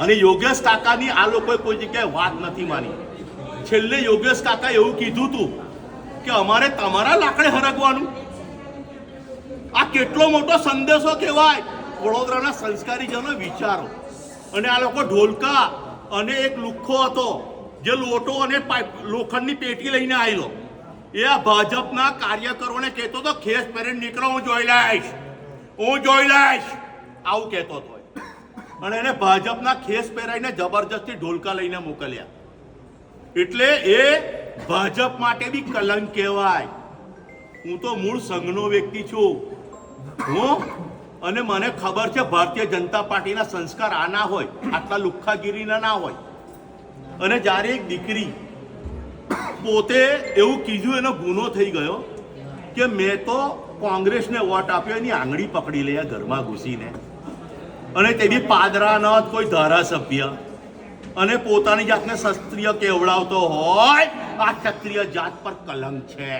અને યોગેશ કાકાની આ લોકોએ કોઈ જગ્યાએ વાત નથી માની. છેલ્લે યોગેશ કાકા એવું કીધું હતું કે અમારે તમારા લાકડે હરગવાનું. આ કેટલો મોટો સંદેશો કહેવાય વડોદરાના સંસ્કારીજનો વિચારો. અને આ લોકો ઢોલકા અને એક લુખ્ખો હતો જે લોટો અને લોખંડની પેટી લઈને આવેલો, એ આ ભાજપના કાર્યકરોને કહેતો હતો ખેસ પહેરીને નીકળો, હું જોઈ લઈશ, હું જોઈ લઈશ, આવું કહેતો હતો. અને એને ભાજપના ખેસ પહેરાઈને જબરજસ્તી ઢોલકા લઈને મોકલ્યા. એટલે એ ભાજપ માટે બી કલંક કહેવાય. હું તો મૂળ સંઘનો વ્યક્તિ છું અને મને ખબર છે ભારતીય જનતા પાર્ટીના સંસ્કાર આ ના હોય, આટલા લુખ્ખાગીરીના ના હોય. અને જ્યારે એક દીકરી પોતે એવું કીધું, એનો ગુનો થઈ ગયો કે મેં તો કોંગ્રેસને વોટ આપ્યો, એની આંગળી પકડી લે ઘરમાં ઘૂસીને. અને તે બી પાદરા ન કોઈ ધારાસભ્ય, અને પોતાની જાતને ક્ષત્રિય કેવડાવતો હોય. આ ક્ષત્રિય જાત પર કલંક છે.